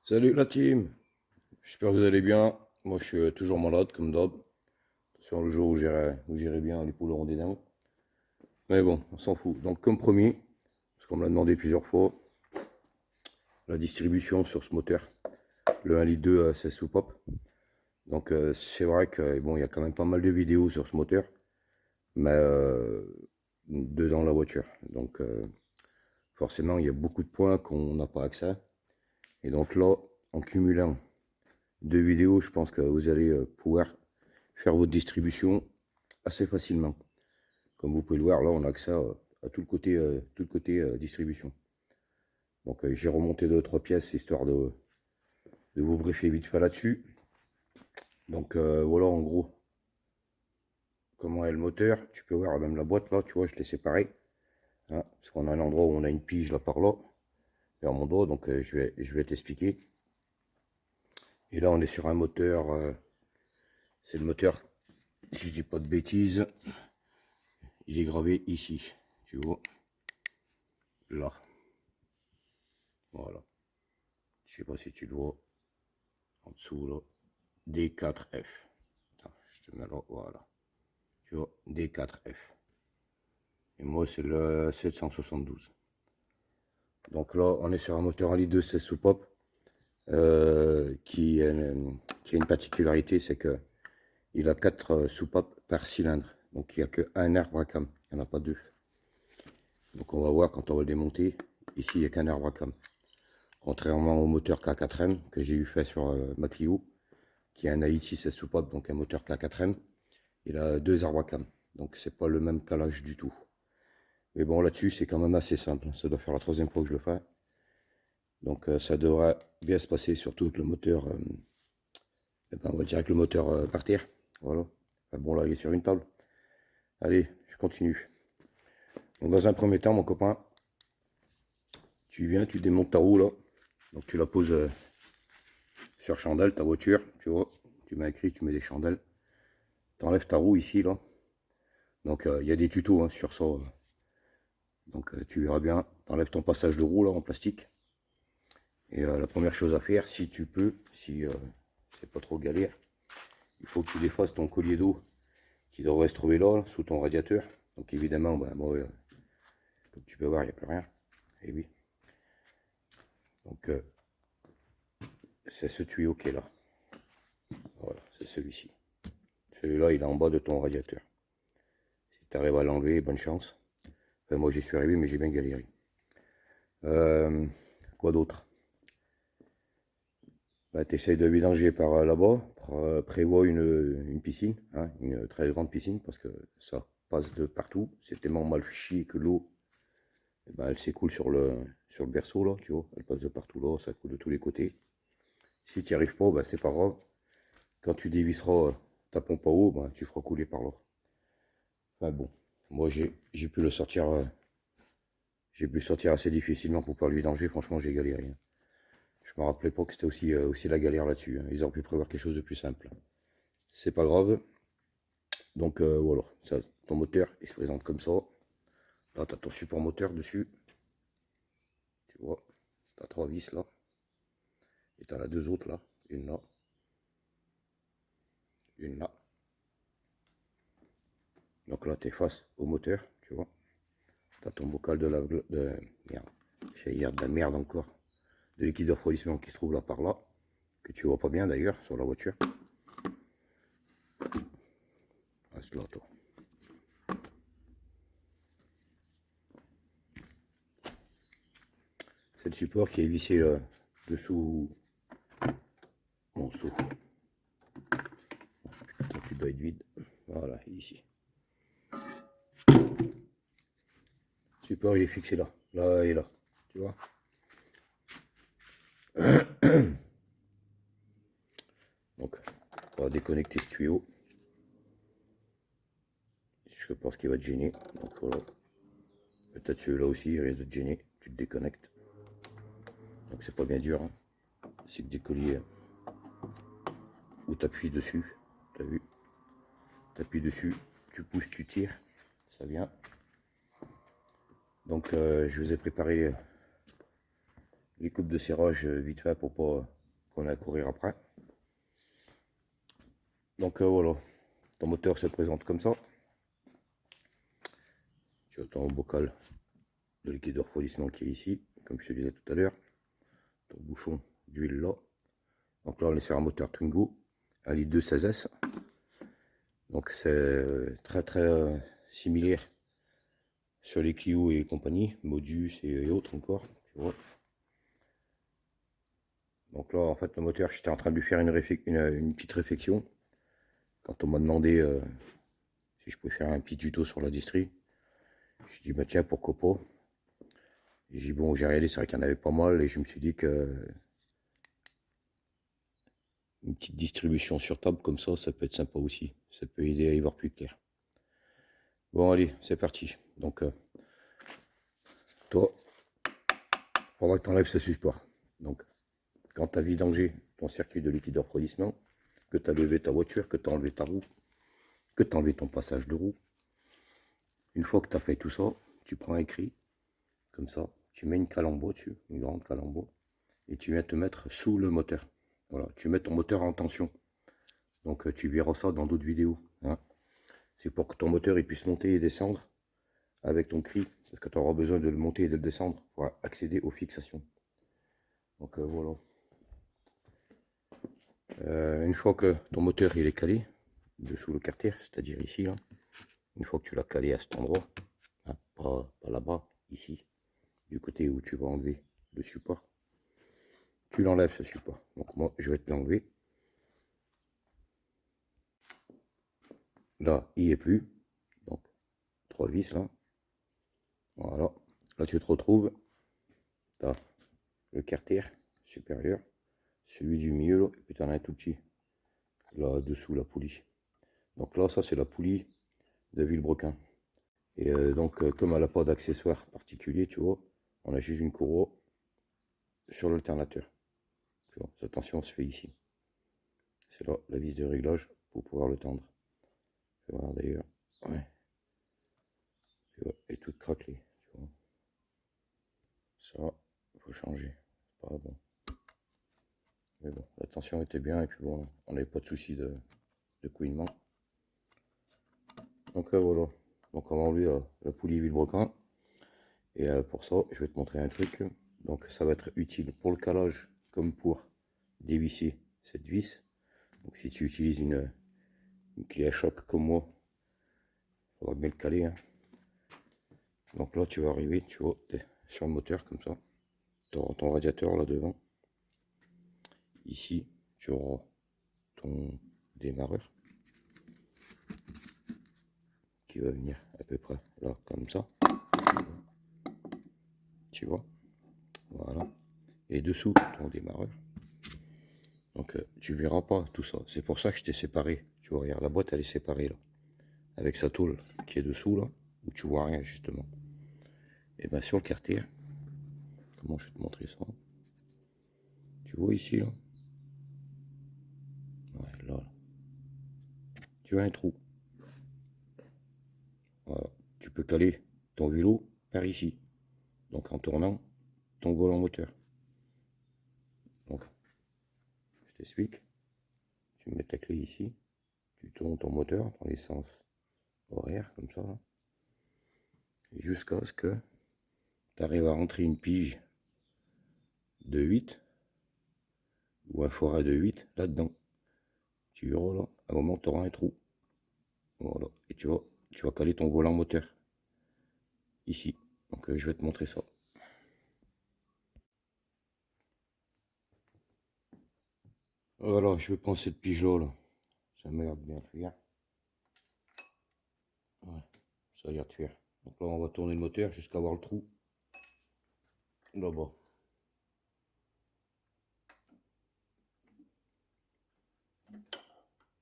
Salut la team, j'espère que vous allez bien. Moi je suis toujours malade comme d'hab. Sur le jour où j'irai bien, les poules auront des dents. Mais bon, on s'en fout. Donc comme promis, parce qu'on me l'a demandé plusieurs fois, la distribution sur ce moteur, le 1,2 litre c'est sous pop. Donc c'est vrai que bon, il y a quand même pas mal de vidéos sur ce moteur, mais dedans la voiture. Donc forcément il y a beaucoup de points qu'on n'a pas accès. Et donc là, en cumulant deux vidéos, je pense que vous allez pouvoir faire votre distribution assez facilement. Comme vous pouvez le voir, là, on a accès à tout le côté distribution. Donc, j'ai remonté 2 ou 3 pièces histoire de vous briefer vite fait là-dessus. Donc, voilà en gros comment est le moteur. Tu peux voir même la boîte là, tu vois, je l'ai séparé. Hein, parce qu'on a un endroit où on a une pige là par là, vers mon dos. Donc, je vais t'expliquer. Et là, on est sur un moteur. C'est le moteur, si je dis pas de bêtises, il est gravé ici. Tu vois, là. Voilà. Je sais pas si tu le vois. En dessous, là. D4F. Attends, je te mets là, voilà. Tu vois, D4F. Et moi, c'est le 772. Donc là, on est sur un moteur 1,2 litre 16 sous pop qui a une particularité, c'est que il a 4 soupapes par cylindre. Donc il n'y a qu'un arbre à cam, il n'y en a pas deux. Donc on va voir quand on va le démonter. Ici, il n'y a qu'un arbre à cam. Contrairement au moteur K4M que j'ai eu fait sur ma Clio, qui a un AI6 16 soupapes, donc un moteur K4M. Il a 2 arbres à cam, donc c'est pas le même calage du tout. Mais bon, là-dessus, c'est quand même assez simple. Ça doit faire la 3e fois que je le fais. Donc ça devrait bien se passer, surtout avec le moteur, on va dire avec le moteur par terre. Voilà. Enfin, bon, là, il est sur une table. Allez, je continue. Donc dans un premier temps, mon copain, tu viens, tu démontes ta roue là. Donc tu la poses sur chandelle, ta voiture, tu vois. Tu mets un cri, tu mets des chandelles. Tu enlèves ta roue ici là. Donc il y a des tutos hein, sur ça. Donc tu verras bien, tu enlèves ton passage de roue là en plastique. Et la première chose à faire, si tu peux, si c'est pas trop galère, il faut que tu défasses ton collier d'eau qui devrait se trouver là, sous ton radiateur. Donc évidemment, bah, moi, comme tu peux voir, il n'y a plus rien. Et oui. Donc c'est ce tuyau qui est là. Voilà, c'est celui-ci. Celui-là, il est en bas de ton radiateur. Si tu arrives à l'enlever, bonne chance. Enfin, moi j'y suis arrivé, mais j'ai bien galéré. Quoi d'autre? Bah, tu essayes de vidanger par là-bas, prévois une piscine, hein, une très grande piscine, parce que ça passe de partout. C'est tellement mal chié que l'eau, eh ben, elle s'écoule sur le berceau, là, tu vois. Elle passe de partout là, ça coule de tous les côtés. Si tu n'y arrives pas, bah, c'est pas grave. Quand tu dévisseras ta pompe à eau, bah, tu feras couler par là. Enfin bon, moi j'ai pu le sortir, j'ai pu le sortir assez difficilement pour pas le vidanger. Franchement, j'ai galéré, hein. Je me rappelais pas que c'était aussi la galère là-dessus, hein. Ils auraient pu prévoir quelque chose de plus simple. C'est pas grave. Donc voilà, ça, ton moteur il se présente comme ça. Là, tu as ton support moteur dessus. Tu vois, tu as 3 vis là. Et tu as là 2 autres là. Une là. Une là. Donc là, tu es face au moteur, tu vois. Tu as ton bocal de merde. J'ai hier de la merde encore. De liquide de refroidissement qui se trouve là par là. Que tu vois pas bien d'ailleurs sur la voiture. Reste là, toi. C'est le support qui est vissé là, dessous mon seau. Donc, tu dois être vide. Voilà, ici. Le support il est fixé là. Là et là. Tu vois. Donc, on va déconnecter ce tuyau. Je pense qu'il va te gêner. Donc voilà. Peut-être celui-là aussi, il risque de te gêner. Tu te déconnectes. Donc c'est pas bien dur, hein. C'est que des colliers où tu appuies dessus. Tu as vu? Tu appuies dessus, tu pousses, tu tires. Ça vient. Donc je vous ai préparé les coupes de serrage vite fait pour pas qu'on a à courir après. Donc voilà, ton moteur se présente comme ça. Tu as ton bocal de liquide de refroidissement qui est ici, comme je te disais tout à l'heure. Ton bouchon d'huile là. Donc là on est sur un moteur Twingo, 1 litre de 16S. Donc c'est très similaire sur les Clio et compagnie, Modus et autres encore, tu vois. Donc là en fait le moteur, j'étais en train de lui faire une petite réflexion. Quand on m'a demandé si je pouvais faire un petit tuto sur la distri, je dis bah tiens pourquoi pas. Et j'ai dit bon, j'ai regardé, c'est vrai qu'il y en avait pas mal et je me suis dit que une petite distribution sur table comme ça peut être sympa aussi. Ça peut aider à y voir plus clair. Bon allez, c'est parti. Donc toi, il faudra que tu enlèves ce support. Donc quand tu as vidangé ton circuit de liquide de refroidissement, que tu as levé ta voiture, que tu as enlevé ta roue, que tu as enlevé ton passage de roue, une fois que tu as fait tout ça, tu prends un cri, comme ça, tu mets une calembo dessus, une grande calembo, et tu viens te mettre sous le moteur. Voilà, tu mets ton moteur en tension. Donc tu verras ça dans d'autres vidéos. Hein. C'est pour que ton moteur il puisse monter et descendre avec ton cri, parce que tu auras besoin de le monter et de le descendre pour accéder aux fixations. Donc voilà. Une fois que ton moteur il est calé dessous le carter, c'est-à-dire ici, là, une fois que tu l'as calé à cet endroit, hein, pas là-bas, ici, du côté où tu vas enlever le support, tu l'enlèves ce support. Donc moi je vais te l'enlever. Là il est plus, donc 3 vis là. Voilà, là tu te retrouves, tu as le carter supérieur, celui du milieu, là, et puis tu en as un tout petit, là dessous la poulie. Donc là ça c'est la poulie de Villebrequin. Et donc comme elle n'a pas d'accessoire particulier, tu vois, on a juste une courroie sur l'alternateur. Cette tension se fait ici. C'est là la vis de réglage pour pouvoir le tendre. Tu vois d'ailleurs, ouais. Tu vois, et toute craquelée, tu vois. Ça, il faut changer, c'est pas bon. Mais bon, la tension était bien et puis bon, on n'avait pas de souci de couinement. Donc voilà, donc on va enlever la poulie Villebrequin. Et pour ça, je vais te montrer un truc. Donc ça va être utile pour le calage comme pour dévisser cette vis. Donc si tu utilises une clé à choc comme moi, il faudra bien le caler. Hein. Donc là tu vas arriver, tu vois, sur le moteur comme ça. Tu auras ton radiateur là devant. Ici, tu auras ton démarreur qui va venir à peu près là comme ça. Tu vois, voilà. Et dessous ton démarreur. Donc tu verras pas tout ça. C'est pour ça que je t'ai séparé. Tu vois, regarde, la boîte elle est séparée là. Avec sa tôle qui est dessous là, où tu vois rien justement. Et bien sur le carter, comment je vais te montrer ça? Tu vois ici là? Ouais, là. Tu as un trou. Voilà. Tu peux caler ton vélo par ici. Donc en tournant ton volant moteur. Donc, je t'explique. Tu mets ta clé ici. Tu tournes ton moteur dans les sens horaires comme ça. Jusqu'à ce que tu arrives à rentrer une pige de 8 ou un forêt de 8 là-dedans. Tu verras là, à un moment tu auras un trou. Voilà. Et tu vas caler ton volant moteur ici. Donc je vais te montrer ça. Voilà, je vais prendre cette pige là. Ça m'a l'air de bien faire. Ouais, ça a l'air de faire. Donc là on va tourner le moteur jusqu'à voir le trou là-bas.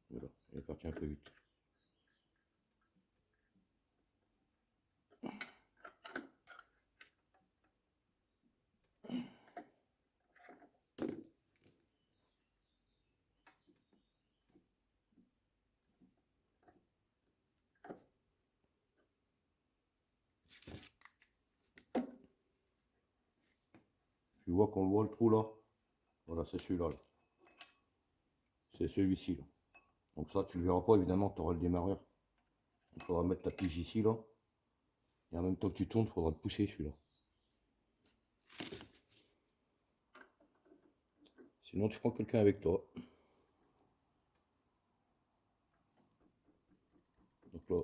Voilà, il est parti un peu vite. Tu vois qu'on voit le trou là? Voilà, c'est celui-là. Là. c'est celui-ci là. Donc ça, tu le verras pas évidemment, tu auras le démarreur. Il faudra mettre ta pige ici là. Et en même temps que tu tournes, il faudra le pousser celui-là. Sinon, tu prends quelqu'un avec toi. Donc là,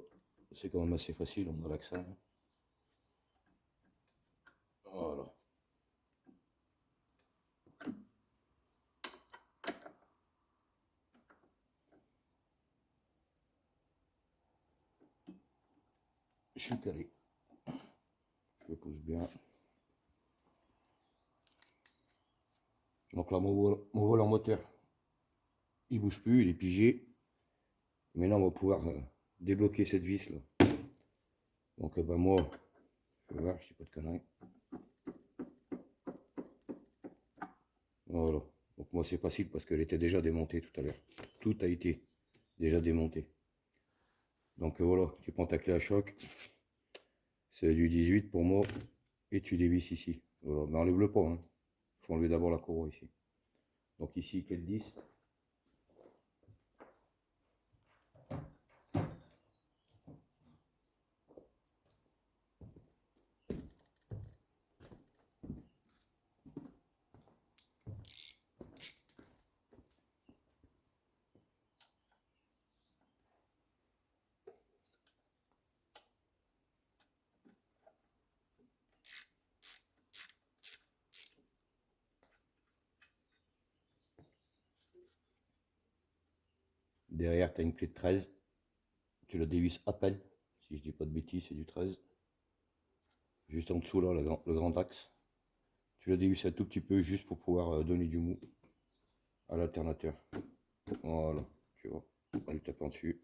c'est quand même assez facile, on a l'accent. Voilà. Je suis calé. Je le pousse bien. Donc là, mon volant moteur, il bouge plus, il est pigé. Maintenant, on va pouvoir débloquer cette vis là. Donc ben moi, je vais voir, je dis pas de conneries. Voilà. Donc moi c'est facile parce qu'elle était déjà démontée tout à l'heure. Tout a été déjà démonté. Donc voilà, tu prends ta clé à choc. C'est du 18 pour moi. Et tu dévisses ici. Voilà, mais enlève-le pas. Hein. Faut enlever d'abord la courroie ici. Donc ici, clé de 10. Derrière, tu as une clé de 13. Tu la dévisses à peine. Si je dis pas de bêtises, c'est du 13. Juste en dessous, là, le grand axe. Tu la dévisses un tout petit peu juste pour pouvoir donner du mou à l'alternateur. Voilà, tu vois. En lui tapant dessus.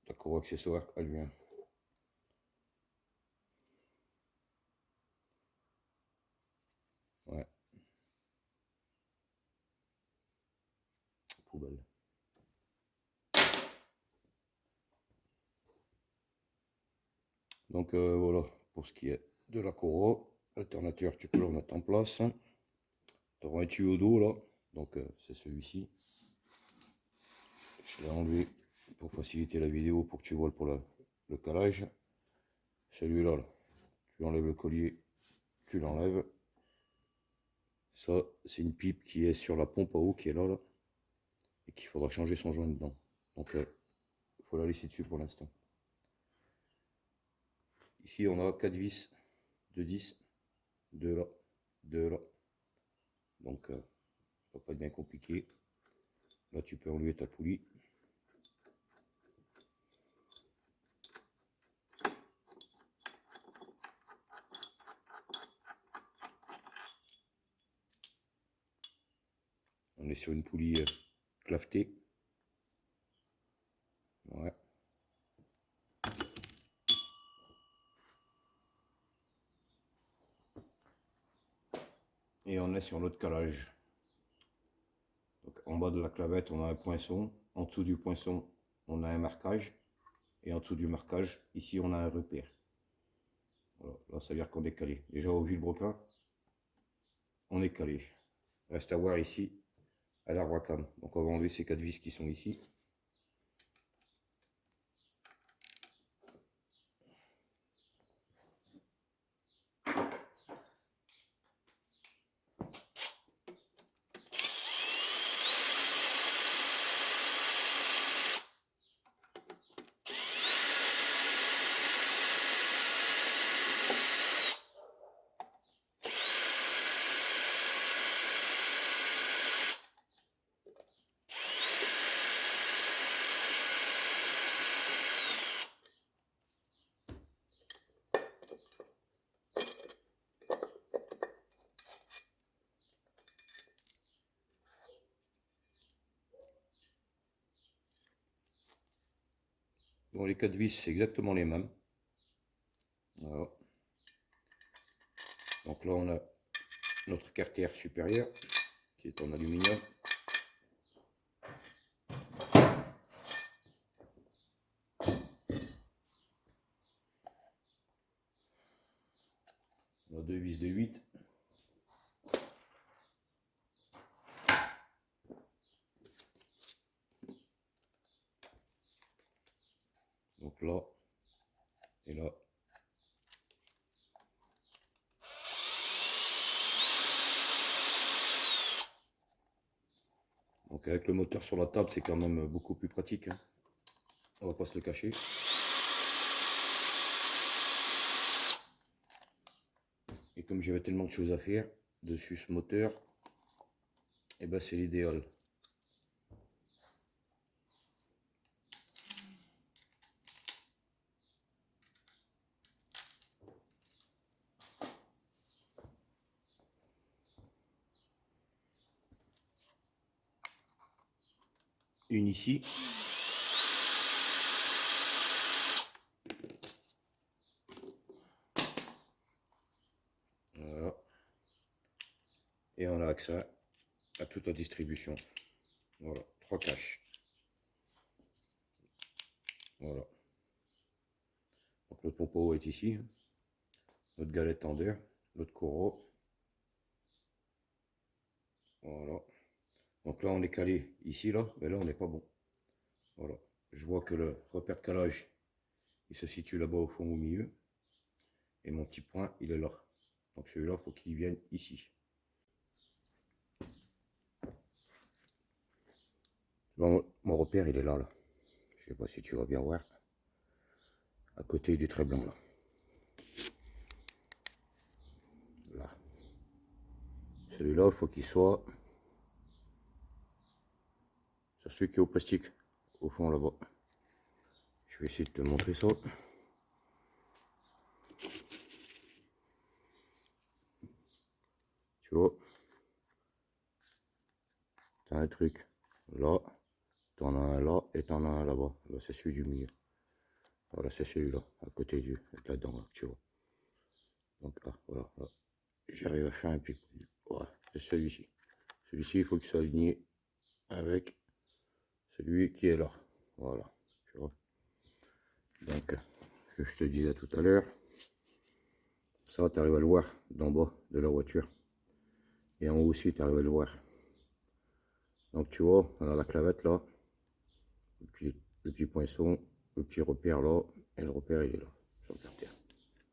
Ta courroie accessoire, elle vient. Ouais. Poubelle. Donc voilà, pour ce qui est de la courroie. L'alternateur, tu peux le remettre en place. Tu auras un tuyau d'eau là, donc c'est celui-ci. Je l'ai enlevé pour faciliter la vidéo pour que tu vois pour le calage. Celui-là, là, tu enlèves le collier, tu l'enlèves. Ça, c'est une pipe qui est sur la pompe à eau qui est là, et qu'il faudra changer son joint dedans. Donc il faut la laisser dessus pour l'instant. Ici, on a 4 vis de 10, 2 là, 2 là. Donc ça va pas être bien compliqué. Là, tu peux enlever ta poulie. On est sur une poulie clavetée. Ouais. Et on est sur l'autre calage. Donc, en bas de la clavette, on a un poinçon. En dessous du poinçon, on a un marquage. Et en dessous du marquage, ici, on a un repère. Voilà. Là, ça veut dire qu'on est calé. Déjà, au vilebrequin, on est calé. Reste à voir ici, à l'arbre à cam. Donc, on va enlever ces 4 vis qui sont ici. Bon, les 4 vis, c'est exactement les mêmes. Voilà. Donc là, on a notre cartière supérieure, qui est en aluminium. On a 2 vis de 8. Donc avec le moteur sur la table, c'est quand même beaucoup plus pratique, hein. On va pas se le cacher. Et comme j'avais tellement de choses à faire dessus ce moteur, et ben c'est l'idéal. Une ici. Voilà. Et on a accès à toute la distribution. Voilà, 3 caches. Voilà. Donc notre pompe à eau est ici. Notre galette tendeur, notre coraux. Voilà. Donc là on est calé ici, là, mais là on n'est pas bon. Voilà. Je vois que le repère de calage, il se situe là-bas au fond au milieu. Et mon petit point, il est là. Donc celui-là, il faut qu'il vienne ici. Bon, mon repère, il est là, là. Je sais pas si tu vas bien voir. À côté du trait blanc, là. Là. Celui-là, il faut qu'il soit sur celui qui est au plastique, au fond là-bas. Je vais essayer de te montrer ça. Tu vois, t'as un truc là, t'en as un là et t'en as un là-bas. Là, c'est celui du milieu. Voilà, c'est celui-là, à côté du là-dedans, là, tu vois. Donc là, voilà, là. J'arrive à faire un pic. Voilà, c'est celui-ci. Celui-ci, il faut qu'il soit aligné avec celui qui est là. Voilà, tu vois. Donc, ce que je te disais tout à l'heure, ça, tu arrives à le voir d'en bas de la voiture. Et en haut aussi, tu arrives à le voir. Donc, tu vois, on a la clavette là, le petit poinçon, le petit repère là, et le repère, il est là, sur le carter.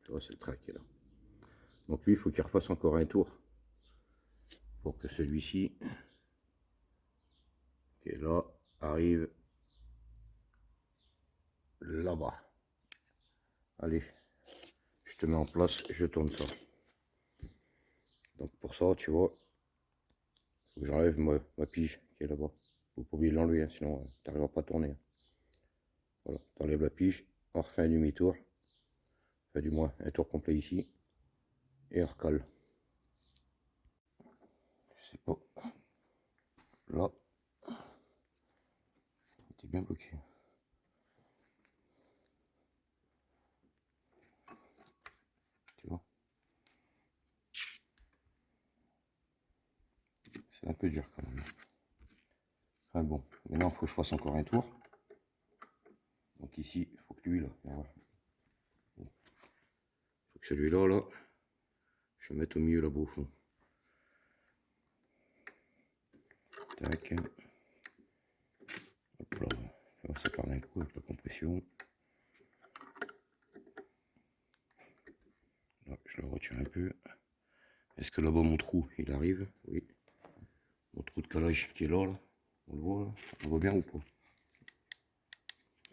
Tu vois, c'est le track qui est là. Donc, lui, il faut qu'il refasse encore un tour pour que celui-ci, qui est là, arrive là-bas. Allez, je te mets en place, je tourne ça. Donc pour ça, tu vois, faut que j'enlève ma pige qui est là-bas. Faut pas oublier de l'enlever, hein, sinon tu n'arriveras pas à tourner. Voilà, tu enlèves la pige, on refait un demi-tour, enfin du moins un tour complet ici, et on recolle. Je sais pas, là, t'es bien bloqué. Tu vois, c'est un peu dur quand même. Enfin bon, maintenant il faut que je fasse encore un tour. Donc ici, il faut que lui là, il faut que celui-là, là, je le mette au milieu là-bas au fond. Tac. Hop là, ça part d'un coup avec la compression. Là, je le retire un peu. Est-ce que là-bas mon trou, il arrive? Oui. Mon trou de calage qui est là, là. On le voit là? On le voit bien ou pas?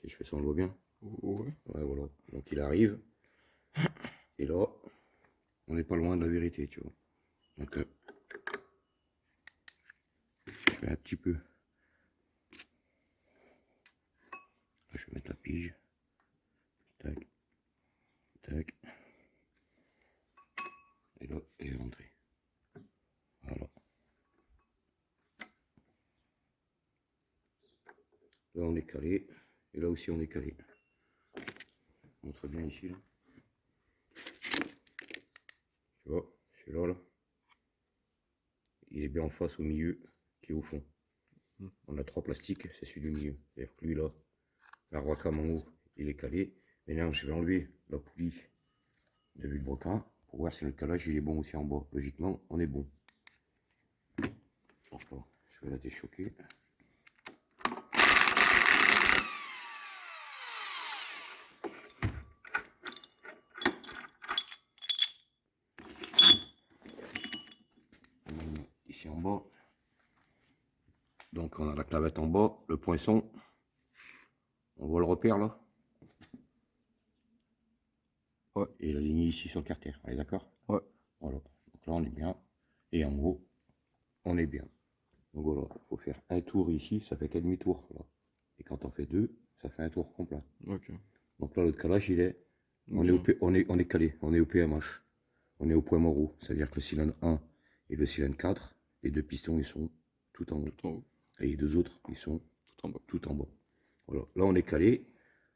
Si je fais ça, on le voit bien? Ouais. Ouais, voilà. Donc il arrive. Et là, on n'est pas loin de la vérité, tu vois. Donc, je fais un petit peu. Là, je vais mettre la pige. Tac. Tac. Et là, elle est rentrée. Voilà. Là, on est calé. Et là aussi, on est calé. Je montre bien ici, là. Tu vois, celui-là, là, il est bien en face au milieu, qui est au fond. On a 3 plastiques, c'est celui du milieu. C'est-à-dire que lui, là, la Wacam en haut, il est calé. Maintenant, je vais enlever la poulie de Vilebrequin pour voir si le calage il est bon aussi en bas. Logiquement, on est bon. Enfin, je vais la déchoquer. Ici en bas, Donc on a la clavette en bas, le poinçon. On voit le repère là. Ouais. Et la ligne ici sur le carter. On est d'accord? Ouais. Voilà. Donc là on est bien. Et en haut, on est bien. Donc voilà, il faut faire un tour ici, ça fait qu'un demi-tour. Et quand on fait deux, ça fait un tour complet. Ok. Donc là le calage il est. On est calé, on est au PMH. On est au point mort. C'est-à-dire que le cylindre 1 et le cylindre 4, les deux pistons ils sont tout en haut. Tout en haut. Et les deux autres, ils sont tout en bas. Tout en bas. Voilà. Là, on est calé.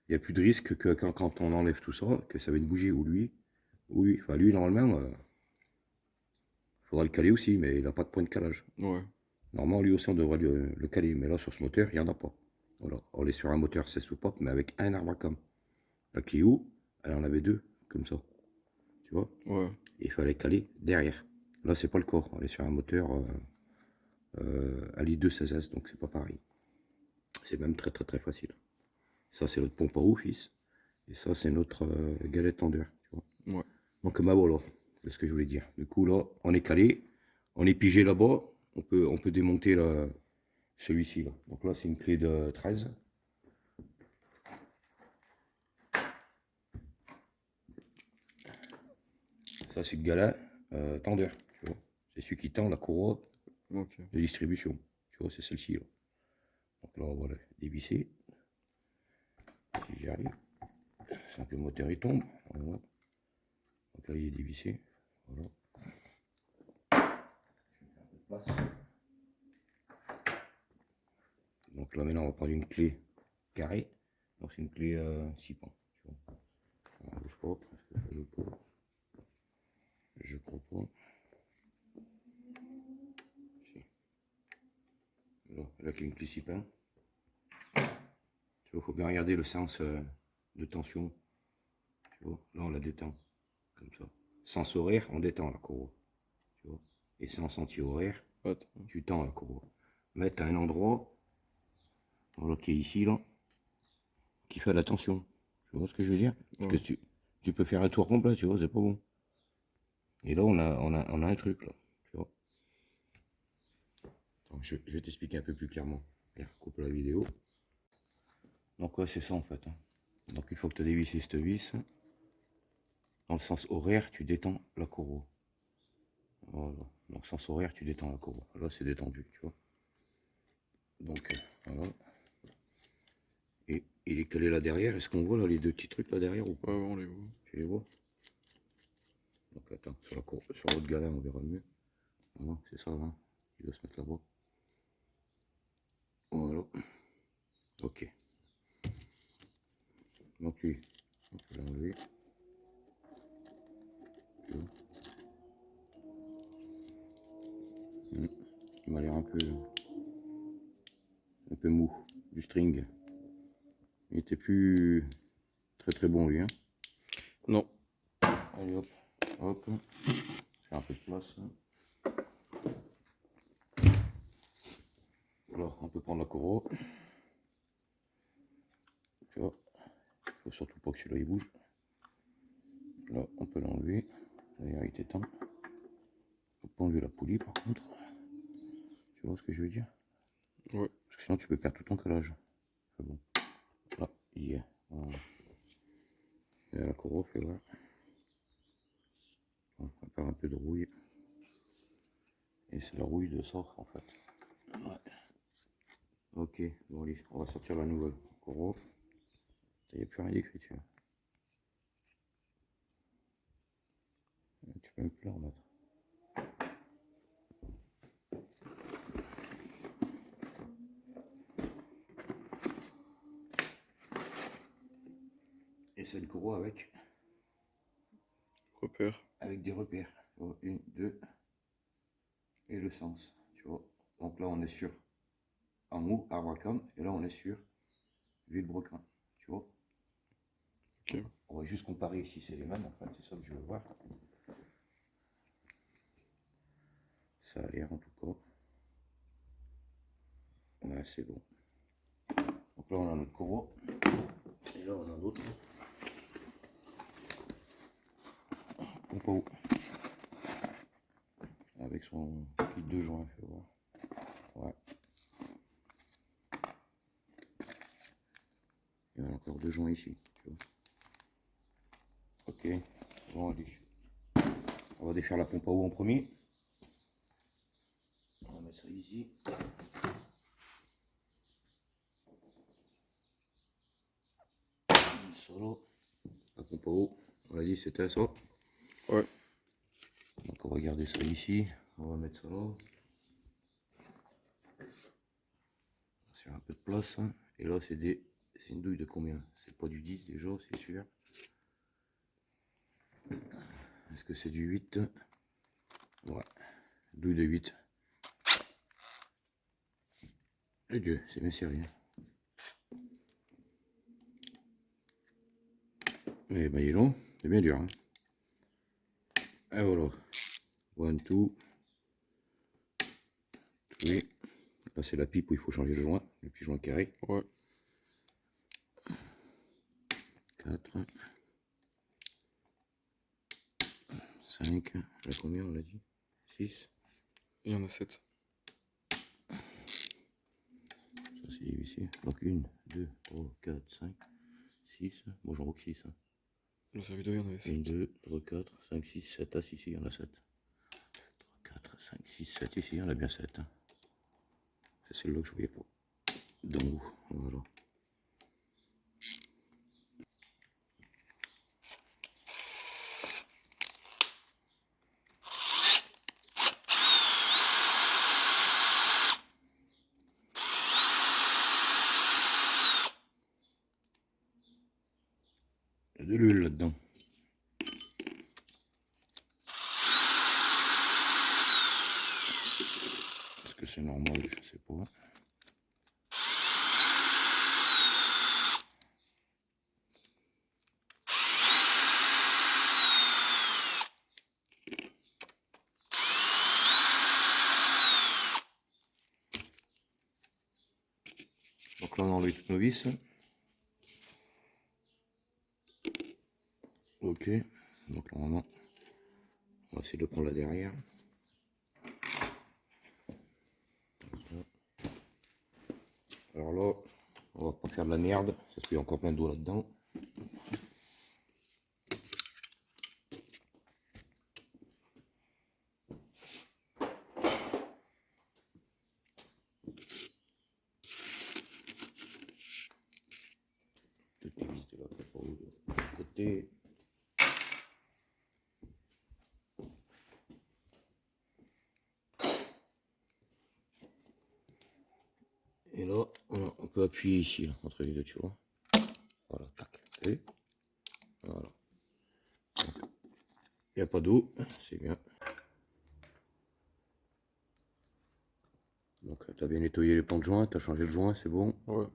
Il n'y a plus de risque que quand on enlève tout ça, que ça va être bouger ou lui. Ou lui. Enfin, lui, normalement, il faudra le caler aussi, mais il n'a pas de point de calage. Ouais. Normalement, lui aussi, on devrait le caler. Mais là, sur ce moteur, il n'y en a pas. Voilà. On est sur un moteur 16 pop, mais avec un arbre à cam. La Clio, elle en avait deux, comme ça. Tu vois? Ouais. Et il fallait caler derrière. Là, c'est pas le corps. On est sur un moteur à litre 2 16S, donc c'est pas pareil. C'est même très très très facile. Ça, c'est notre pompe à eau, fils. Et ça, c'est notre galette tendeur. Tu vois. Ouais. Donc, bah voilà, c'est ce que je voulais dire. Du coup, là, on est calé. On est pigé là-bas. On peut démonter celui-ci. Là. Donc là, c'est une clé de 13. Ça, c'est le galet tendeur. Tu vois. C'est celui qui tend la courroie de distribution. Tu vois, c'est celle-ci. Là. Donc là, on va le dévisser. Si j'y arrive. C'est un peu le moteur, il tombe. Voilà. Donc là, il est dévissé. Voilà. Place. Donc là, maintenant, on va prendre une clé carrée. Donc, c'est une clé 6 pans. Tu vois. Alors, bouge pas, parce que je peux. Je crois pas. Si. Là, avec une clé 6 pans. Tu vois, faut bien regarder le sens de tension. Tu vois, là, on la détend. Comme ça. Sens horaire, on détend la courroie. Tu vois. Et sens anti-horaire, tu tends la courroie. Mais tu as un endroit, voilà, qui est ici, là, qui fait la tension. Tu vois ce que je veux dire? Parce que tu peux faire un tour complet, tu vois, c'est pas bon. Et là, on a un truc, là. Tu vois. Attends, je vais t'expliquer un peu plus clairement. Regarde, coupe la vidéo. Donc, ouais, c'est ça, en fait. Hein. Donc, il faut que tu dévisses cette vis. Dans le sens horaire, tu détends la courroie. Voilà. Dans le sens horaire, tu détends la courroie. Là, c'est détendu, tu vois. Donc, voilà. Et il est calé là derrière. Est-ce qu'on voit là les deux petits trucs là derrière ou pas? Ouais, on les voit. Tu les vois? Donc attends, sur l'autre galère, on verra mieux. Voilà, c'est ça, hein. Il doit se mettre là-bas. Voilà. Ok. Donc lui, on peut l'enlever. Il m'a l'air un peu mou, du string. Il était plus très très bon lui, hein. Non. Allez hop, hop. Faire un peu de place. Alors, on peut prendre la courroie. Tu vois, il faut surtout pas que celui-là il bouge. Là, on peut l'enlever. D'ailleurs, il était temps. Faut pas enlever la poulie par contre. Tu vois ce que je veux dire? Ouais. Parce que sinon, tu peux perdre tout ton calage. C'est bon. Là, il y est. Voilà. Et la courroie, fais voir. On va faire un peu de rouille. Et c'est la rouille de sort en fait. Ouais. Ok, bon allez, on va sortir la nouvelle courroie. Il n'y a plus rien d'écrit, tu vois. Tu peux même plus la remettre. Et c'est une courroie avec Repère. avec des repères. Tu vois, 1, 2 et le sens. Tu vois. Donc là on est sur un mot, arbre à cam, et là on est sur Villebrequin. Tu vois. Ok. Donc, on va juste comparer si c'est les mêmes en fait, c'est ça que je veux voir. Ça a l'air en tout cas. Ouais, c'est bon. Donc là on a notre courroie. Et là on a l'autre. Pompe à eau. Avec son kit de joint, faut voir. Ouais. avoir 2 joints ici. Tu vois. Ok, bon allez. On va défaire la pompe à eau en premier. On va mettre ça ici. Solo. La pompe à eau, on l'a dit, c'était ça. Ouais. Donc on va garder ça ici. On va mettre ça là. Sur un peu de place. Et là, c'est une douille de combien? C'est pas du 10 déjà, c'est sûr. Est-ce que c'est du 8? Ouais, douille de 8. Le Dieu, c'est bien sérieux. Et ben, il est long, c'est bien dur. Hein. Et voilà. 1, 2, 3. Là, c'est la pipe où il faut changer le joint, le petit joint carré. Ouais. 4. 5. Là, combien on l'a dit? 6. Il y en a 7. Ça, c'est ici. Donc 1, 2, 3, 4, 5, 6. Bon, j'en vois que 6. Hein. Dans sa vidéo, il y en avait 7. 1, 2, 3, 4, 5, 6, 7. Ah, si, si, il y en a 7. 4, 5, 6, 7. Ici, il y en a bien 7. Hein. C'est celle-là que je voyais pas. D'en haut, voilà. Il y a de l'huile là-dedans. Est-ce que c'est normal? Je sais pas. Donc là, on a enlevé toutes nos vis. Ok. Donc là, on va essayer de prendre là derrière. Alors là, on va pas faire de la merde, parce qu'il y a encore plein d'eau là-dedans. Toutes les vis de là, pour de côté. Et là, on peut appuyer ici, là, entre les deux, tu vois. Voilà, tac. Et voilà. Il n'y a pas d'eau, c'est bien. Donc tu as bien nettoyé les ponts de joint, tu as changé le joint, c'est bon. Ouais.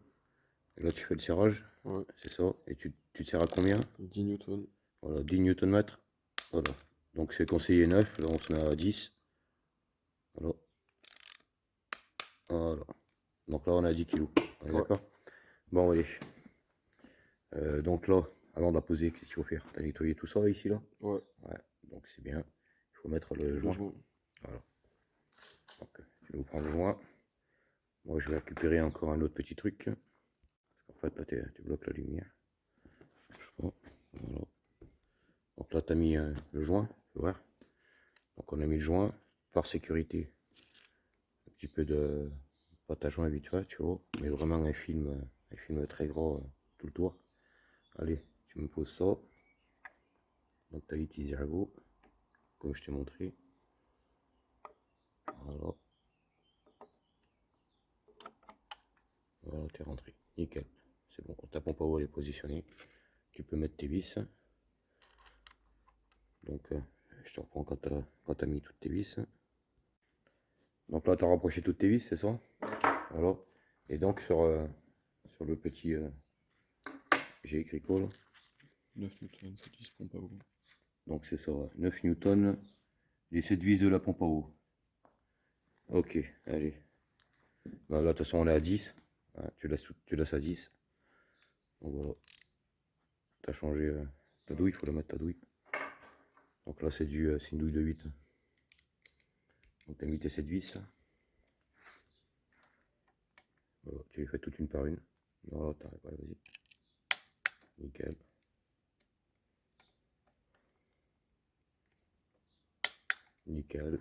Et là tu fais le serrage, Ouais. c'est ça. Et tu te serres à combien? 10 newtons. Voilà, 10 Nm. Voilà. Donc c'est conseillé 9, là on se met à 10. Voilà. Voilà. Donc là on a 10 kg. On est Ouais. d'accord? Bon allez. Donc là, avant de la poser, qu'est-ce qu'il faut faire? Tu as nettoyé tout ça ici là? Ouais. Ouais. Donc c'est bien. Il faut mettre le Le joint. joint. Voilà. Donc tu nous prends le joint. Moi je vais récupérer encore un autre petit truc. En fait là tu bloques la lumière. Voilà. Donc là tu as mis le joint, tu peux voir. Donc on a mis le joint par sécurité. Un petit peu de pâte à joint vite fait, tu vois. Mais vraiment un film très gros tout le tour. Allez, tu me poses ça. Donc tu as les petits ergots, comme je t'ai montré. Voilà. Voilà, t'es rentré. Nickel. C'est bon, ta pompe à eau elle est positionnée. Tu peux mettre tes vis. Donc je te reprends quand tu as mis toutes tes vis. Donc là tu as rapproché toutes tes vis, c'est ça? Voilà. Et donc sur le petit j'ai écrit quoi là? 9 newtons, c'est 10 pompes à eau. Donc c'est ça, 9 newtons, les 7 vis de la pompe à eau. Ok, allez. Bah, là de toute façon on est à 10. Hein, tu laisses à 10. Donc voilà. Tu as changé ta douille, il faut la mettre ta douille. Donc là c'est une douille de 8. Donc tu as mis tes 7 vis. Voilà, tu les fais toutes une par une. Voilà, t'arrêtes, vas-y. nickel. Nickel.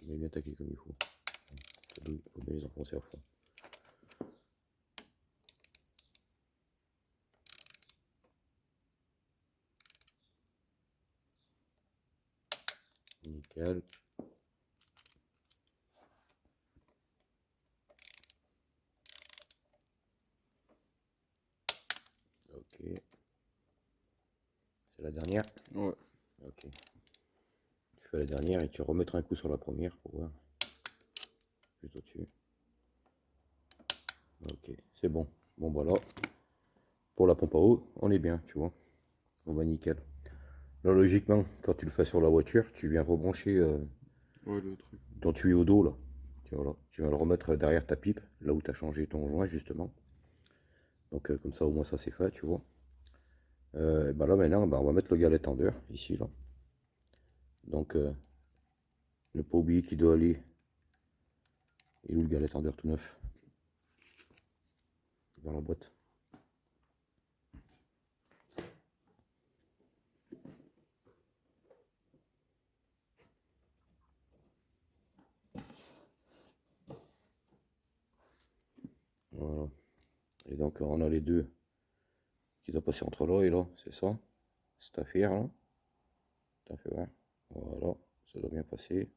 On est bien taqué comme il faut. Il faut bien les enfoncer à fond. Nickel. Ok. C'est la dernière? Ouais. Ok. Tu fais la dernière et tu remettras un coup sur la première pour voir. Juste au-dessus. Ok, c'est bon. Bon voilà. Pour la pompe à eau, on est bien, tu vois. On va nickel. Là, logiquement, quand tu le fais sur la voiture, tu viens rebrancher Ouais, le truc. ton tuyau d'eau là. Tu vois, là. Tu vas le remettre derrière ta pipe, là où tu as changé ton joint justement. Donc comme ça au moins ça c'est fait, tu vois. Et ben là maintenant, ben, on va mettre le galet tendeur ici là. Donc ne pas oublier qu'il doit aller. Il est où le galet tendeur tout neuf? Dans la boîte. Voilà. Et donc on a les deux qui doivent passer entre là et là, c'est ça. Cette affaire là. Tout à fait, ouais. Voilà, ça doit bien passer.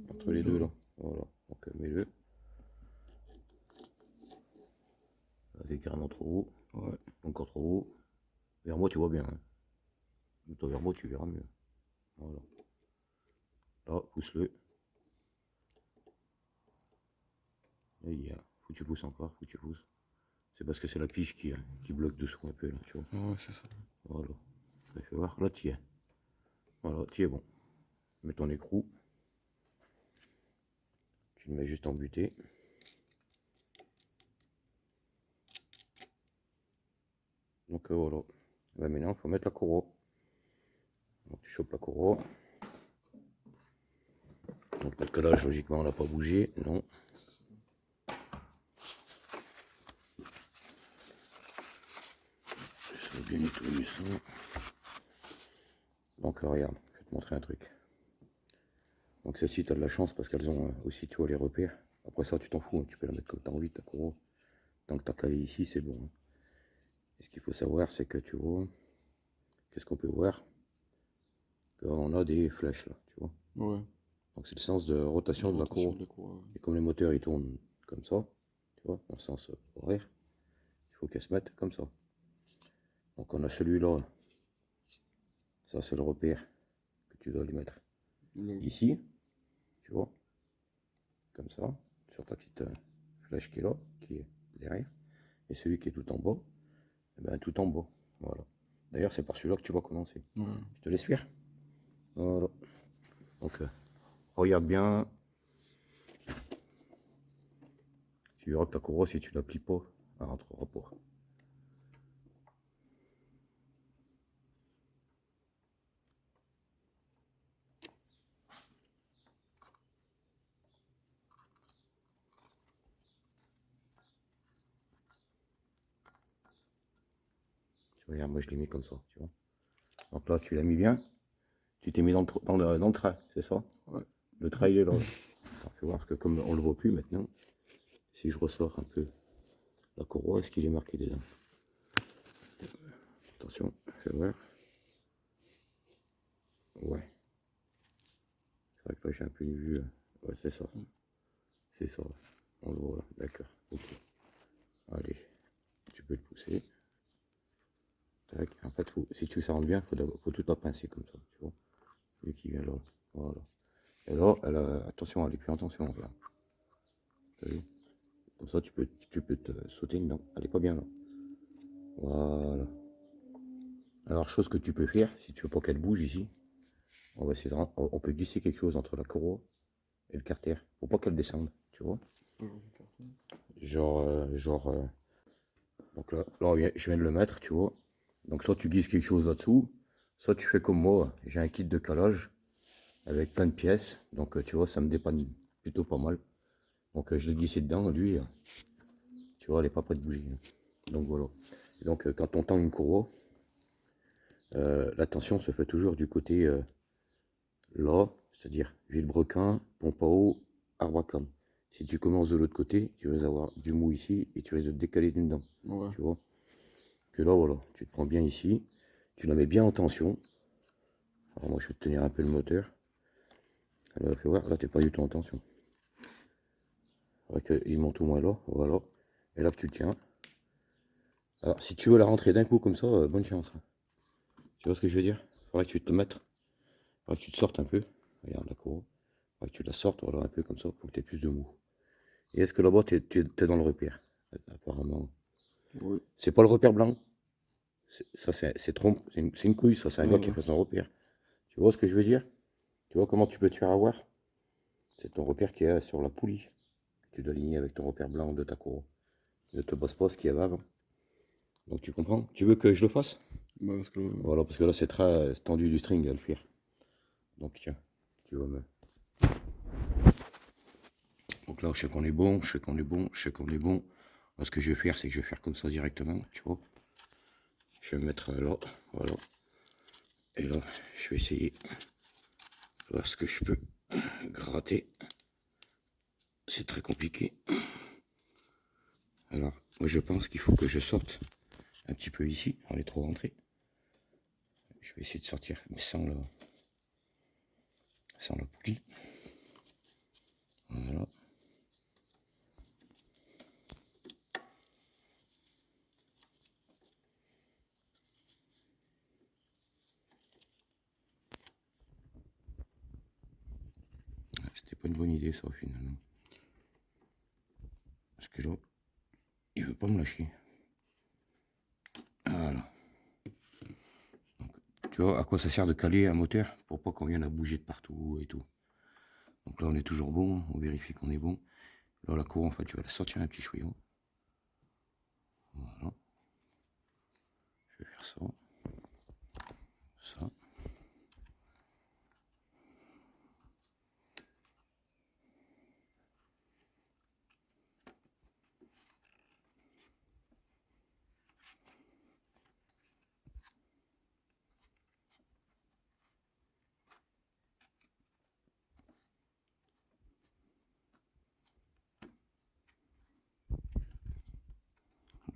Entre les deux là. Voilà. Donc mets-le. C'est carrément trop haut. Ouais. Encore trop haut. Vers moi tu vois bien. Hein. Toi vers moi tu verras mieux. Voilà. Là, pousse-le. Là, il y a. Faut que tu pousses encore, faut que tu pousses. C'est parce que c'est la pige qui bloque dessous un peu là, tu vois. Ouais, c'est ça. Voilà. Ça fait voir. Là tu y es. Voilà, tu es bon. Mets ton écrou. Tu le mets juste en butée. Donc voilà. Ben, maintenant, il faut mettre la courroie. Donc tu chopes la courroie. Donc parce que là, logiquement, on n'a pas bougé. Non. Je vais bien nettoyer ça. Donc regarde, je vais te montrer un truc. Donc celle-ci, tu as de la chance parce qu'elles ont aussi, tu vois, les repères. Après ça, tu t'en fous, hein, tu peux la mettre comme tu as envie, ta courroie. Tant que tu as calé ici, c'est bon. Hein. Et ce qu'il faut savoir, c'est que tu vois, qu'est-ce qu'on peut voir? Qu'on a des flèches là, tu vois. Ouais. Donc c'est le sens de rotation de la Rotation courroie. de la courroie, ouais. Et comme les moteurs ils tournent comme ça, tu vois, dans le sens horaire, il faut qu'elles se mettent comme ça. Donc on a celui-là, ça c'est le repère que tu dois lui mettre ici, tu vois, comme ça, sur ta petite flèche qui est là, qui est derrière. Et celui qui est tout en bas, eh ben, tout en bas, voilà. D'ailleurs c'est par celui-là que tu vas commencer. Ouais. Je te laisse faire. Voilà. Donc regarde bien. Tu verras que ta courroie, si tu la plies pas, elle rentrera pas. Tu regardes, moi je l'ai mis comme ça, tu vois. Donc là, tu l'as mis bien. Tu t'es mis dans le train, c'est ça? Ouais. Le train, il est là. Alors, fais voir, parce que comme on le voit plus maintenant, si je ressors un peu la courroie, est-ce qu'il est marqué dedans? Attention, fais voir. Ouais. C'est vrai que là, j'ai un peu une vue. Ouais, c'est ça. C'est ça. On le voit là. D'accord. Ok. Allez. Tu peux le pousser. Tac. En fait, si tu veux que ça rentre bien, faut tout la pincer comme ça, tu vois. Celui qui vient là. Voilà. Et là, attention, elle est plus en tension, regarde. T'as vu? Comme ça, tu peux te sauter dedans. Elle est pas bien là. Voilà. Alors, chose que tu peux faire, si tu veux pas qu'elle bouge ici, on va essayer on peut glisser quelque chose entre la courroie et le carter. Faut pas qu'elle descende, tu vois. Genre, donc là je viens de le mettre, tu vois. Donc soit tu glisses quelque chose là-dessous, soit tu fais comme moi, j'ai un kit de calage avec plein de pièces, donc tu vois, ça me dépanne plutôt pas mal. Donc je l'ai glissé dedans, lui, tu vois, elle est pas prête de bouger. Donc voilà. Et donc quand on tend une courroie, la tension se fait toujours du côté là, c'est-à-dire Villebrequin, pompe à eau, Arbacam. Si tu commences de l'autre côté, tu risques d'avoir du mou ici et tu risques de te décaler d'une dent. Ouais. Tu vois. Que là, voilà, tu te prends bien ici, tu la mets bien en tension. Alors moi, je vais te tenir un peu le moteur. Alors, fais voir, là, t'es pas du tout en tension. C'est vrai qu'il monte au moins là, voilà. Et là, tu le tiens. Alors, si tu veux la rentrer d'un coup comme ça, bonne chance. Tu vois ce que je veux dire? Il faudrait que tu te le mettes. Il faudrait que tu te sortes un peu. Regarde la courroie. Il faudrait que tu la sortes, voilà, un peu comme ça, pour que tu aies plus de mou. Et est-ce que là-bas, tu es dans le repère? Apparemment. Ouais. C'est pas le repère blanc. Ça, c'est trompe. C'est une couille, ça. C'est un gars qui a Ouais. fait son repère. Tu vois ce que je veux dire? Tu vois comment tu peux te faire avoir? C'est ton repère qui est sur la poulie. Tu dois aligner avec ton repère blanc de ta courroie. Ne te base pas ce qu'il y avait avant. Donc tu comprends? Tu veux que je le fasse? Bah, parce que Voilà, parce que là, c'est très tendu du string à le faire. Donc tiens, tu vas me... Donc là, je sais qu'on est bon, je sais qu'on est bon, je sais qu'on est bon. Là, ce que je vais faire, c'est que je vais faire comme ça directement, tu vois. Je vais me mettre là, voilà. Et là, je vais essayer de voir ce que je peux gratter. C'est très compliqué. Alors, moi, je pense qu'il faut que je sorte un petit peu ici. On est trop rentré. Je vais essayer de sortir, mais sans la poulie. Voilà. C'était pas une bonne idée ça finalement. Parce que là, il veut pas me lâcher. Voilà. Donc, tu vois à quoi ça sert de caler un moteur pour pas qu'on vienne à bouger de partout et tout. Donc là on est toujours bon, on vérifie qu'on est bon. Là la cour en fait tu vas la sortir un petit chouillon. Voilà. Je vais faire ça. Ça.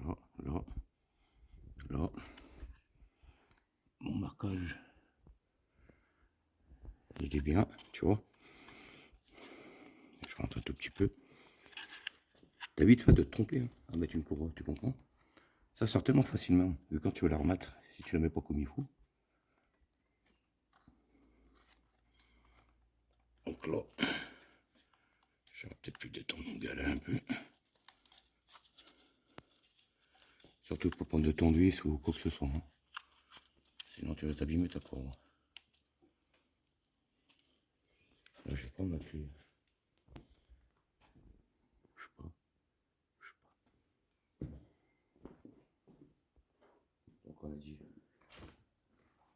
Là, là, là. Mon marquage. Il est bien, tu vois. Je rentre un tout petit peu. T'as vite fait de te tromper hein, à mettre une courroie, tu comprends? Ça sort tellement facilement que quand tu veux la remettre, si tu la mets pas comme il faut. Donc là, j'aurais peut-être pu détendre mon galet un peu. Surtout pour prendre de ton vis ou quoi que ce soit. Hein. Sinon tu vas t'abîmer ta courroie. Là, je vais prendre ma clé. Bouge pas, bouge pas. Donc on a dit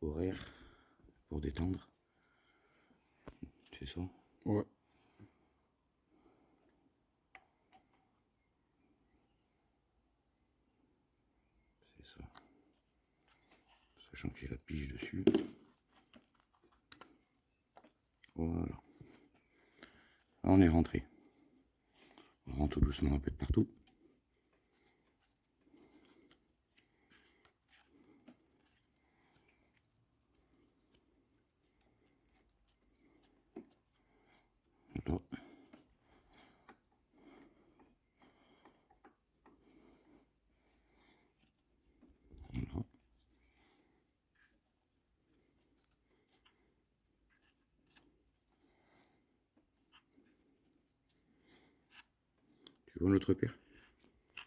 horaire pour détendre. C'est ça? ouais. C'est ça. Sachant que j'ai la pige dessus. Voilà. Là, on est rentré. On rentre tout doucement un peu de partout. Là. Là. Tu vois notre repère?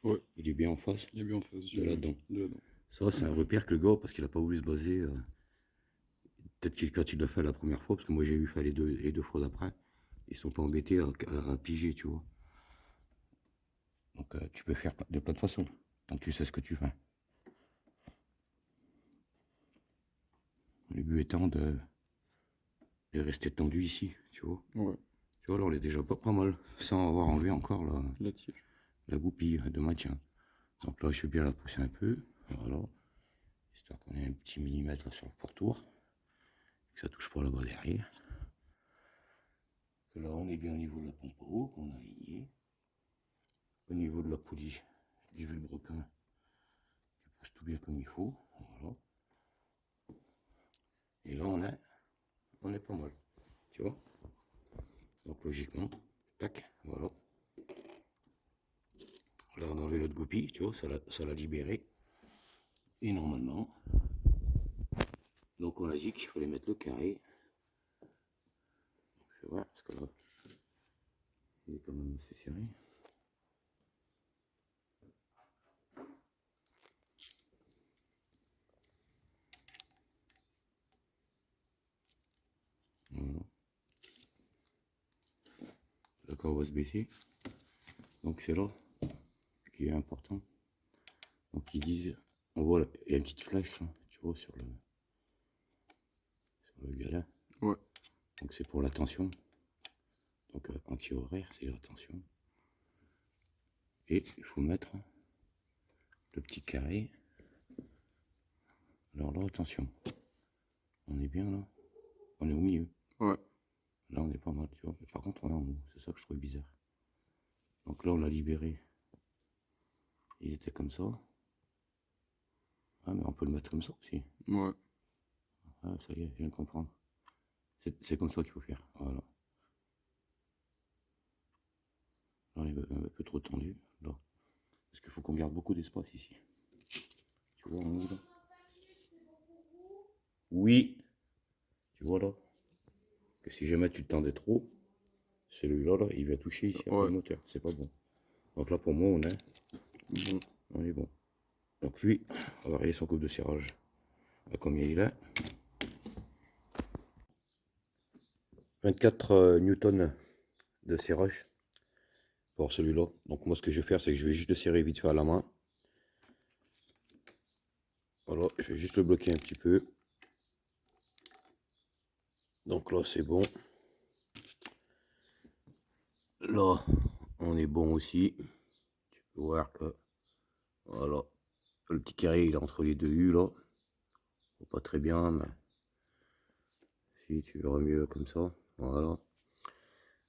Ouais. Il est bien en face. Il est bien en face De là-dedans. de là-dedans. Ça, c'est un repère que le gars, parce qu'il a pas voulu se baser. Peut-être que quand il l'a fait la première fois, parce que moi j'ai eu fait les deux fois d'après, ils sont pas embêtés à piger, tu vois. Donc tu peux faire de plein de façons, tant que tu sais ce que tu fais. Le but étant de rester tendu ici, tu vois. Ouais. Tu vois, là, on est déjà pas mal, sans avoir enlevé encore La tige. la goupille de maintien. Donc là, je vais bien la pousser un peu, voilà, histoire qu'on ait un petit millimètre là sur le pourtour, que ça touche pas là-bas derrière. Là, on est bien au niveau de la pompe à eau qu'on a alignée. Au niveau de la poulie du vilebrequin, tu pousses tout bien comme il faut, voilà. Et là, on est pas mal, tu vois. Donc logiquement, tac, voilà. Là, on a enlevé notre goupille, tu vois, ça l'a libéré. Et normalement, donc on a dit qu'il fallait mettre le carré. Je vais voir, parce que là, il est quand même assez serré. Voilà. D'accord, on va se baisser. Donc c'est là qui est important. Donc ils disent, on voit, il y a une petite flèche, là, tu vois, sur le gala. Ouais. Donc c'est pour la tension. Donc anti-horaire, c'est la tension. Et il faut mettre le petit carré. Alors là, attention. On est bien là. On est au milieu. Ouais. Là, on est pas mal, tu vois. Mais par contre, on est en haut. C'est ça que je trouve bizarre. Donc là, on l'a libéré. Il était comme ça. Ah, mais on peut le mettre comme ça aussi. Ouais. Ah, ça y est, je viens de comprendre. C'est comme ça qu'il faut faire. Voilà. Là, on est un peu trop tendu. Là. Parce qu'il faut qu'on garde beaucoup d'espace ici. Tu vois en haut là? Oui. Tu vois là? Que si jamais tu le tendais trop, celui-là, là, il va toucher ici après Ouais. le moteur. C'est pas bon. Donc là, pour moi, on est Bon. on est bon. Donc lui, on va régler son couple de serrage à combien il est. 24 newtons de serrage pour celui-là. Donc moi, ce que je vais faire, c'est que je vais juste le serrer vite fait à la main. Voilà, je vais juste le bloquer un petit peu. Donc là, c'est bon. Là, on est bon aussi. Tu peux voir que, voilà, le petit carré, il est entre les deux U, là. Pas très bien, mais si tu verras mieux comme ça. Voilà.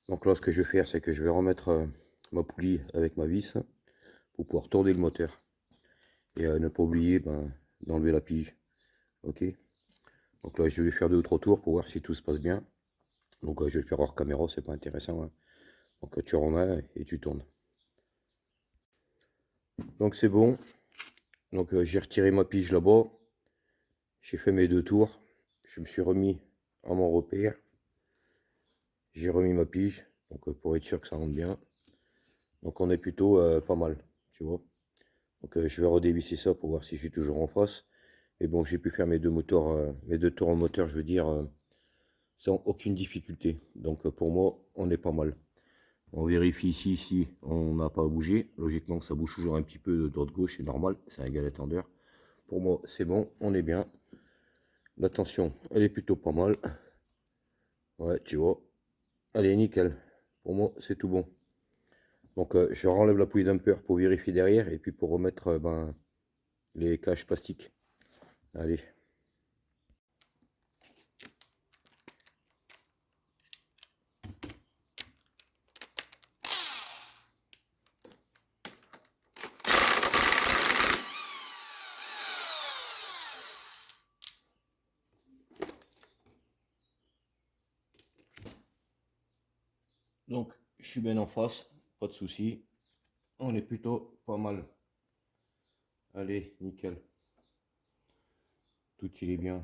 Donc là, ce que je vais faire, c'est que je vais remettre ma poulie avec ma vis pour pouvoir tourner le moteur. Et ne pas oublier d'enlever la pige. Ok. Donc là, je vais lui faire 2 ou 3 tours pour voir si tout se passe bien. Donc je vais le faire hors caméra, c'est pas intéressant, hein. Donc tu remets et tu tournes. Donc c'est bon. Donc j'ai retiré ma pige là-bas. J'ai fait mes 2 tours. Je me suis remis à mon repère. J'ai remis ma pige. Donc pour être sûr que ça rentre bien. Donc on est plutôt pas mal, tu vois. Donc je vais redévisser ça pour voir si je suis toujours en face. Mais bon, j'ai pu faire mes 2 moteurs, mes 2 tours en moteur, je veux dire, sans aucune difficulté. Donc pour moi, on est pas mal. On vérifie ici, on n'a pas bougé. Logiquement, ça bouge toujours un petit peu de droite-gauche, c'est normal, c'est un galet tendeur. Pour moi, c'est bon, on est bien. La tension, elle est plutôt pas mal. Ouais, tu vois. Allez, nickel. Pour moi, c'est tout bon. Donc, je renlève la poulie dumper pour vérifier derrière et puis pour remettre les caches plastiques. Allez. Donc, je suis bien en face, pas de souci. On est plutôt pas mal. Allez, nickel. Tout il est bien.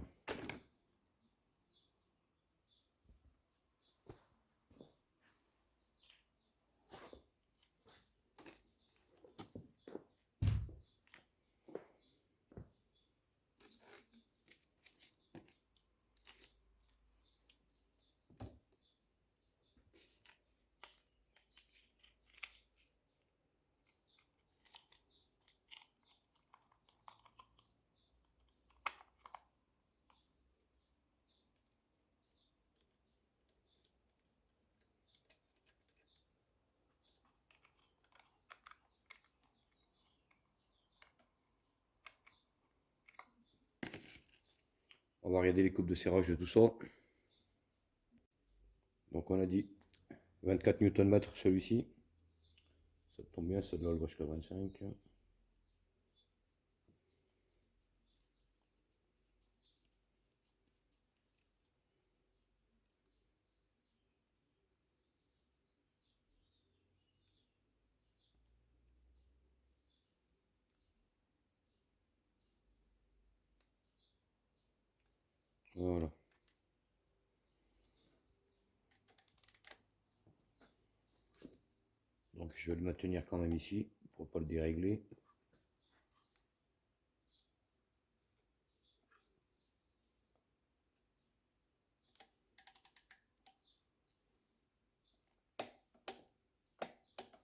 On va regarder les coupes de serrage de tout ça. Donc on a dit 24 Nm celui-ci. Ça tombe bien, ça doit le jusqu'à 25. Voilà. Donc je vais le maintenir quand même ici pour pas le dérégler.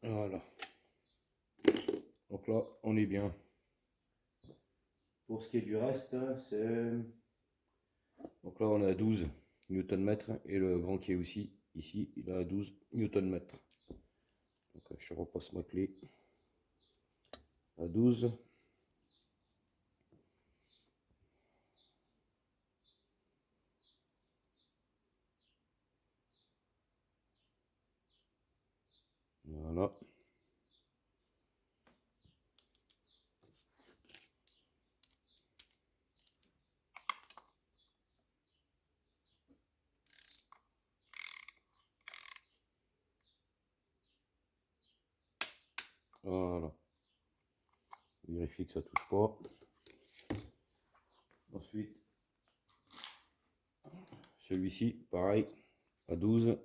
Voilà. Donc là, on est bien. Pour ce qui est du reste, c'est... Donc là, on a 12 Nm et le grand qui est aussi ici, il a 12 Nm. Donc je repasse ma clé à 12. Voilà. Voilà. Vérifie que ça touche pas. Ensuite, celui-ci, pareil, à 12.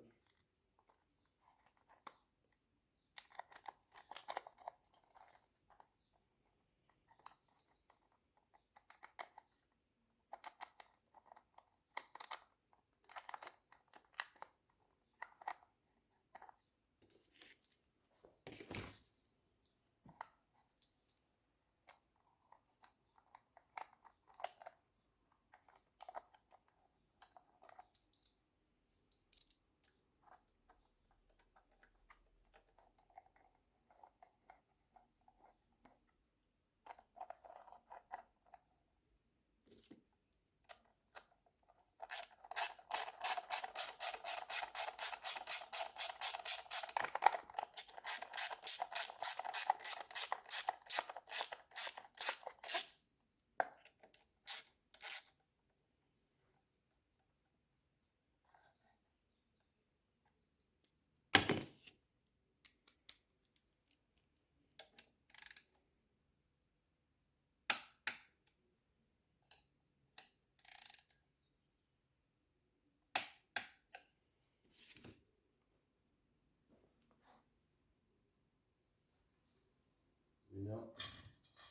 Et là,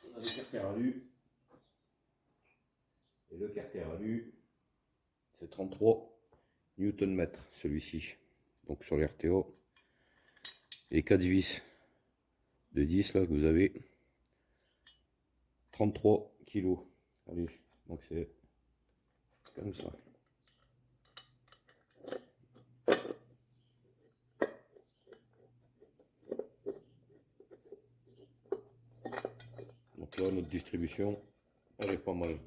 on a le carter alu. Et le carter alu, c'est 33 Nm celui-ci. Donc sur l'RTO, les 4 vis de 10 là que vous avez, 33 kg. Allez, donc c'est comme ça. Donc là, notre distribution, elle est pas mal.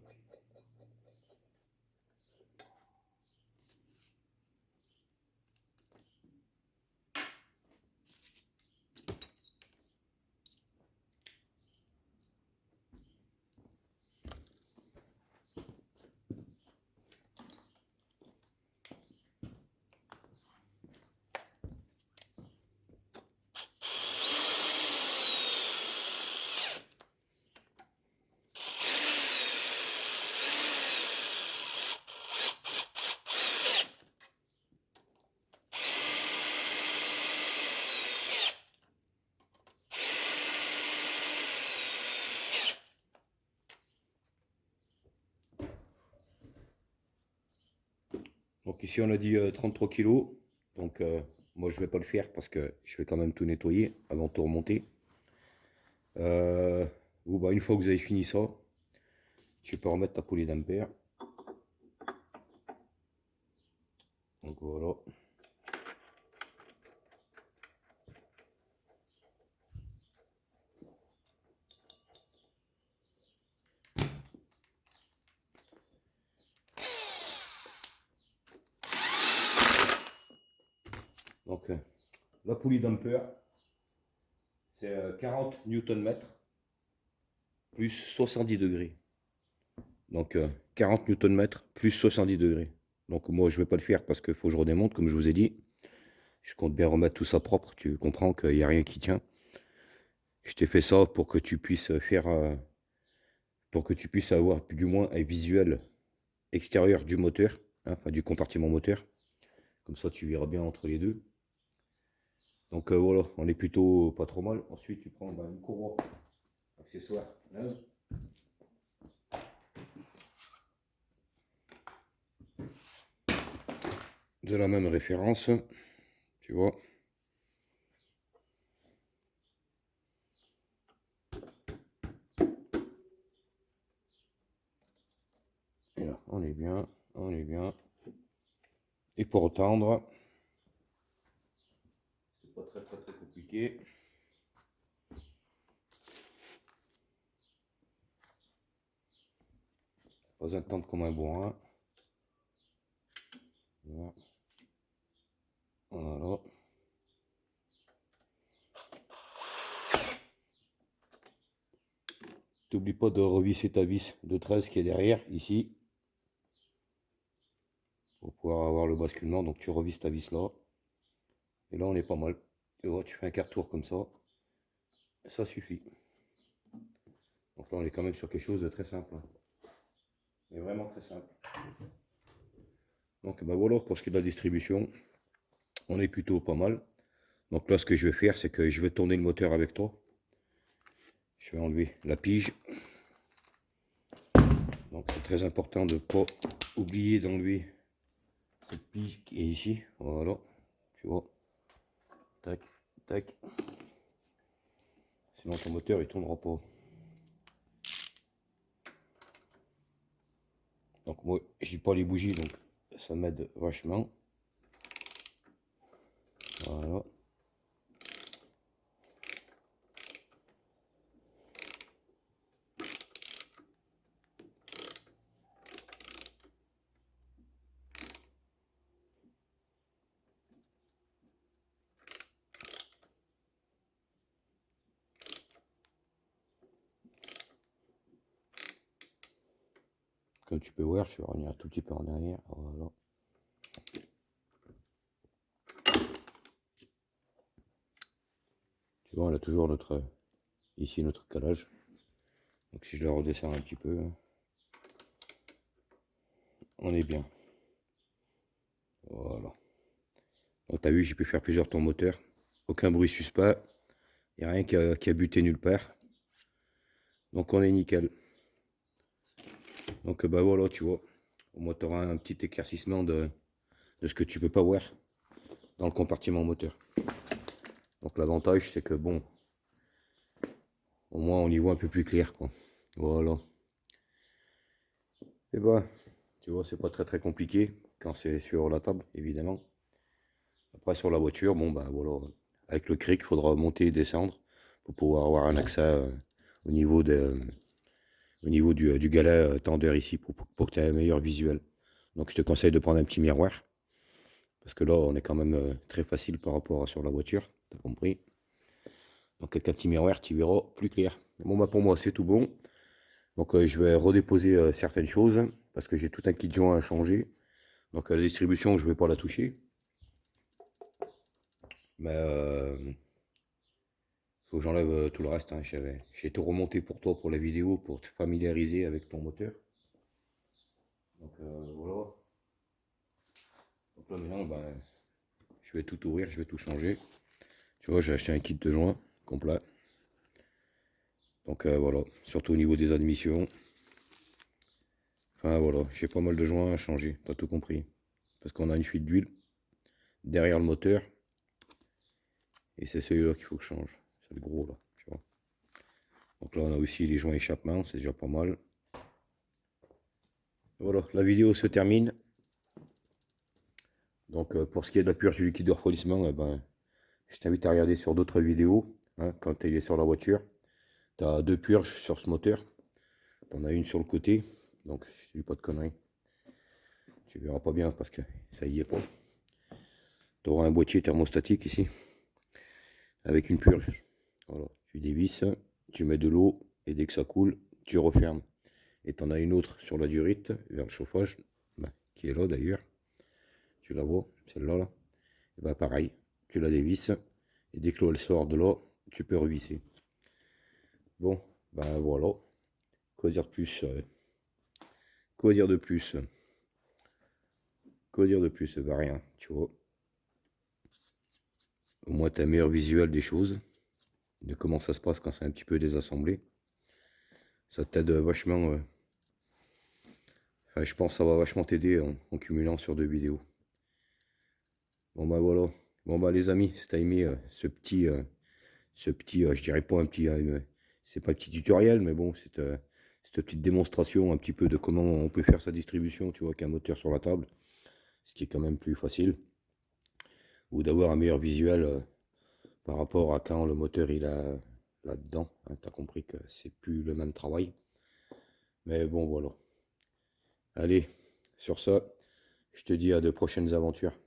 Donc ici on a dit 33 kg. Donc moi je vais pas le faire parce que je vais quand même tout nettoyer avant de tout remonter. Bah, une fois que vous avez fini ça, tu peux remettre ta poulie d'ampère. Donc voilà. Donc la poulie damper, c'est 40 Nm plus 70 degrés. Donc 40 Nm plus 70 degrés. Donc moi je vais pas le faire parce qu'il faut que je redémonte comme je vous ai dit. Je compte bien remettre tout ça propre, tu comprends qu'il n'y a rien qui tient. Je t'ai fait ça pour que tu puisses faire, pour que tu puisses avoir du moins un visuel extérieur du moteur, hein, enfin du compartiment moteur. Comme ça tu verras bien entre les deux. Donc voilà, on est plutôt pas trop mal. Ensuite tu prends une courroie accessoire neuve. De la même référence, tu vois. Et là, on est bien, on est bien. Et pour tendre, c'est pas très compliqué. Pas besoin de tendre comme un bourrin. Voilà. Voilà. T'oublie pas de revisser ta vis de 13 qui est derrière, ici. Pour pouvoir avoir le basculement. Donc tu revisses ta vis là. Et là on est pas mal. Et voilà, tu fais un quart tour comme ça. Ça suffit. Donc là on est quand même sur quelque chose de très simple. Mais vraiment très simple. Donc ben voilà, pour ce qui est de la distribution, on est plutôt pas mal. Donc là ce que je vais faire, c'est que je vais tourner le moteur avec toi. Je vais enlever la pige. Donc c'est très important de ne pas oublier d'enlever cette pige qui est ici. Voilà, tu vois. Tac, tac. Sinon ton moteur il tournera pas. Donc moi j'ai pas les bougies, donc ça m'aide vachement. Voilà. Comme tu peux voir, je vais revenir un tout petit peu en arrière. Voilà. Tu vois, on a toujours notre ici notre calage. Donc si je le redescends un petit peu, on est bien. Voilà. Donc tu as vu, j'ai pu faire plusieurs tours moteur. Aucun bruit suspect. Il n'y a rien qui a buté nulle part. Donc on est nickel. Donc bah voilà, tu vois. Au moins tu auras un petit éclaircissement de ce que tu peux pas voir dans le compartiment moteur. Donc l'avantage c'est que bon, au moins on y voit un peu plus clair quoi. Voilà. Et bah, tu vois, c'est pas très compliqué quand c'est sur la table, évidemment. Après sur la voiture, bon bah voilà, avec le cric, il faudra monter et descendre pour pouvoir avoir un accès au niveau du galet tendeur ici pour que tu aies un meilleur visuel. Donc je te conseille de prendre un petit miroir. Parce que là, on est quand même très facile par rapport à sur la voiture, t'as compris. Donc avec un petit miroir, tu verras plus clair. Bon bah pour moi c'est tout bon. Donc je vais redéposer certaines choses parce que j'ai tout un kit joint à changer. Donc la distribution, je ne vais pas la toucher. Mais faut que j'enlève tout le reste. Hein. J'ai tout remonté pour toi pour la vidéo, pour te familiariser avec ton moteur. Donc voilà. Donc là maintenant, ben, je vais tout ouvrir, je vais tout changer. Tu vois, j'ai acheté un kit de joint complet. Donc voilà, surtout au niveau des admissions. Enfin voilà, j'ai pas mal de joints à changer, t'as tout compris. Parce qu'on a une fuite d'huile derrière le moteur. Et c'est celui-là qu'il faut que je change. C'est le gros là, tu vois. Donc là on a aussi les joints échappement, c'est déjà pas mal. Voilà, la vidéo se termine. Donc pour ce qui est de la purge du liquide de refroidissement, eh ben, je t'invite à regarder sur d'autres vidéos. Hein, quand il est sur la voiture, tu as deux purges sur ce moteur. Tu en as une sur le côté. Donc je dis pas de conneries. Tu verras pas bien parce que ça y est pas. Tu auras un boîtier thermostatique ici, avec une purge. Voilà, tu dévisses, tu mets de l'eau, et dès que ça coule, tu refermes. Et tu en as une autre sur la durite, vers le chauffage, qui est là d'ailleurs. Tu la vois, celle-là, là. Et bah pareil, tu la dévisses, et dès que l'eau elle sort de là, tu peux revisser. Bon, ben voilà. Quoi dire de plus Quoi dire de plus Quoi dire de plus Bah rien, tu vois. Au moins tu as un meilleur visuel des choses, de comment ça se passe quand c'est un petit peu désassemblé. Ça t'aide vachement. Enfin, je pense que ça va vachement t'aider en cumulant sur 2 vidéos. Bon bah voilà. Bon bah les amis, si t'as aimé ce petit, je dirais pas un petit, c'est pas un petit tutoriel, mais bon, cette petite démonstration un petit peu de comment on peut faire sa distribution, tu vois, qu'un moteur sur la table, ce qui est quand même plus facile, ou d'avoir un meilleur visuel par rapport à quand le moteur il a là-dedans. Hein, t'as compris que c'est plus le même travail. Mais bon voilà. Allez, sur ça, je te dis à de prochaines aventures.